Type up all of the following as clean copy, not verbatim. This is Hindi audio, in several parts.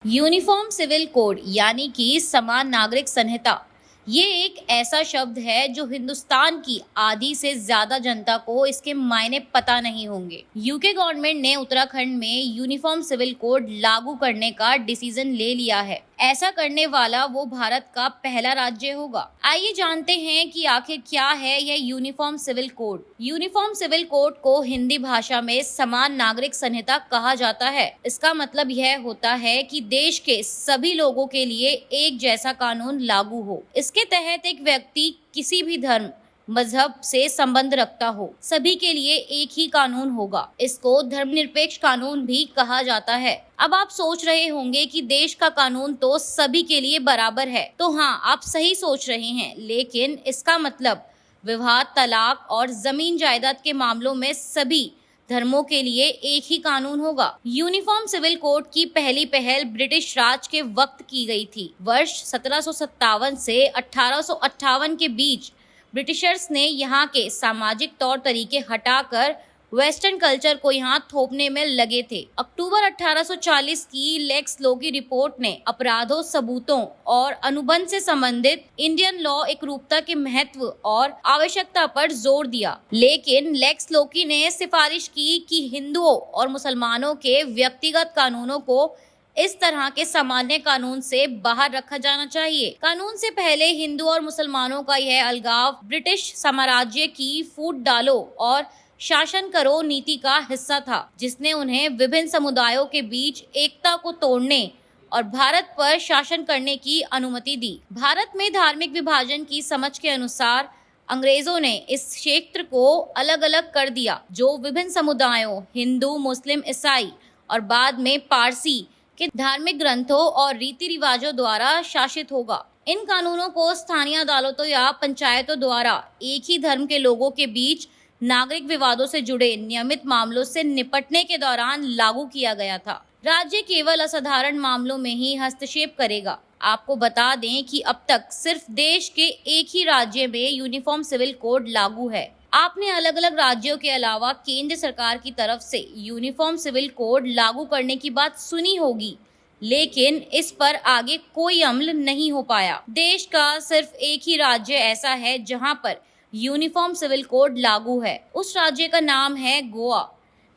यूनिफॉर्म सिविल कोड यानी कि समान नागरिक संहिता ये एक ऐसा शब्द है जो हिंदुस्तान की आधी से ज्यादा जनता को इसके मायने पता नहीं होंगे। यूके गवर्नमेंट ने उत्तराखंड में यूनिफॉर्म सिविल कोड लागू करने का डिसीजन ले लिया है। ऐसा करने वाला वो भारत का पहला राज्य होगा। आइए जानते हैं कि आखिर क्या है यह uniform civil code. Uniform civil code को हिंदी भाषा में समान नागरिक संहिता कहा जाता है। इसका मतलब यह होता है कि देश के सभी लोगों के लिए एक जैसा कानून लागू हो। इसके तहत एक व्यक्ति किसी भी धर्म मजहब से संबंध रखता हो, सभी के लिए एक ही कानून होगा। इसको धर्मनिरपेक्ष कानून भी कहा जाता है। अब आप सोच रहे होंगे कि देश का कानून तो सभी के लिए बराबर है। तो हाँ, आप सही सोच रहे हैं, लेकिन इसका मतलब विवाह, तलाक और जमीन जायदाद के मामलों में सभी धर्मों के लिए एक ही कानून होगा। यूनिफॉर्म सिविल कोड की पहली पहल ब्रिटिश राज के वक्त की गई थी। वर्ष 1757 से 1858 के बीच ब्रिटिशर्स ने यहाँ के सामाजिक तौर तरीके हटाकर वेस्टर्न कल्चर को यहाँ थोपने में लगे थे। अक्टूबर 1840 की लेक्स लॉ की रिपोर्ट ने अपराधों, सबूतों और अनुबंध से संबंधित इंडियन लॉ एकरूपता के महत्व और आवश्यकता पर जोर दिया। लेकिन लेक्स लॉकी ने सिफारिश की कि हिंदुओं और मुसलमानों के व्यक्तिगत कानूनों को इस तरह के सामान्य कानून से बाहर रखा जाना चाहिए। कानून से पहले हिंदू और मुसलमानों का यह अलगाव ब्रिटिश साम्राज्य की फूट डालो और शासन करो नीति का हिस्सा था, जिसने उन्हें विभिन्न समुदायों के बीच एकता को तोड़ने और भारत पर शासन करने की अनुमति दी। भारत में धार्मिक विभाजन की समझ के अनुसार अंग्रेजों ने इस क्षेत्र को अलग अलग कर दिया, जो विभिन्न समुदायों हिंदू, मुस्लिम, ईसाई और बाद में पारसी के धार्मिक ग्रंथों और रीति रिवाजों द्वारा शासित होगा। इन कानूनों को स्थानीय अदालतों या पंचायतों द्वारा एक ही धर्म के लोगों के बीच नागरिक विवादों से जुड़े नियमित मामलों से निपटने के दौरान लागू किया गया था। राज्य केवल असाधारण मामलों में ही हस्तक्षेप करेगा। आपको बता दें कि अब तक सिर्फ देश के एक ही राज्य में यूनिफॉर्म सिविल कोड लागू है। आपने अलग अलग राज्यों के अलावा केंद्र सरकार की तरफ से यूनिफॉर्म सिविल कोड लागू करने की बात सुनी होगी, लेकिन इस पर आगे कोई अमल नहीं हो पाया। देश का सिर्फ एक ही राज्य ऐसा है जहां पर यूनिफॉर्म सिविल कोड लागू है। उस राज्य का नाम है गोवा।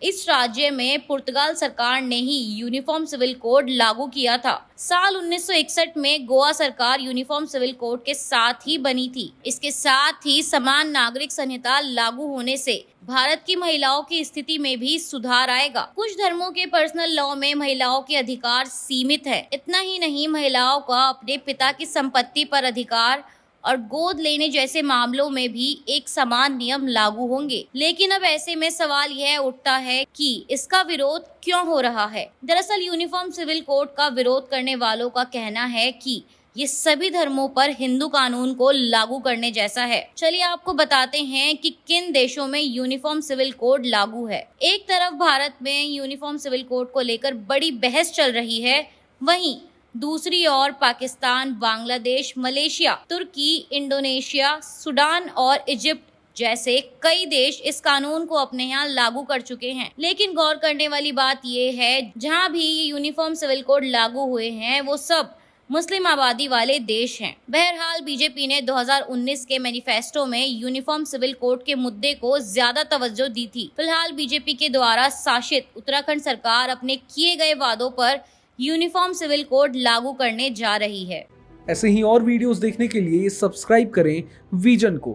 इस राज्य में पुर्तगाल सरकार ने ही यूनिफॉर्म सिविल कोड लागू किया था। साल 1961 में गोवा सरकार यूनिफॉर्म सिविल कोड के साथ ही बनी थी। इसके साथ ही समान नागरिक संहिता लागू होने से भारत की महिलाओं की स्थिति में भी सुधार आएगा। कुछ धर्मों के पर्सनल लॉ में महिलाओं के अधिकार सीमित है। इतना ही नहीं, महिलाओं का अपने पिता की संपत्ति पर अधिकार और गोद लेने जैसे मामलों में भी एक समान नियम लागू होंगे। लेकिन अब ऐसे में सवाल यह उठता है कि इसका विरोध क्यों हो रहा है। दरअसल यूनिफॉर्म सिविल कोड का विरोध करने वालों का कहना है कि ये सभी धर्मों पर हिंदू कानून को लागू करने जैसा है। चलिए आपको बताते हैं कि किन देशों में यूनिफॉर्म सिविल कोड लागू है। एक तरफ भारत में यूनिफॉर्म सिविल कोड को लेकर बड़ी बहस चल रही है, वहीं दूसरी ओर पाकिस्तान, बांग्लादेश, मलेशिया, तुर्की, इंडोनेशिया, सूडान और इजिप्ट जैसे कई देश इस कानून को अपने यहाँ लागू कर चुके हैं। लेकिन गौर करने वाली बात यह है, जहाँ भी ये यूनिफॉर्म सिविल कोड लागू हुए हैं वो सब मुस्लिम आबादी वाले देश हैं। बहरहाल बीजेपी ने 2019 के मैनिफेस्टो में यूनिफॉर्म सिविल कोड के मुद्दे को ज्यादा तवज्जो दी थी। फिलहाल बीजेपी के द्वारा शासित उत्तराखंड सरकार अपने किए गए वादों पर यूनिफॉर्म सिविल कोड लागू करने जा रही है। ऐसे ही और वीडियोस देखने के लिए सब्सक्राइब करें विजन को।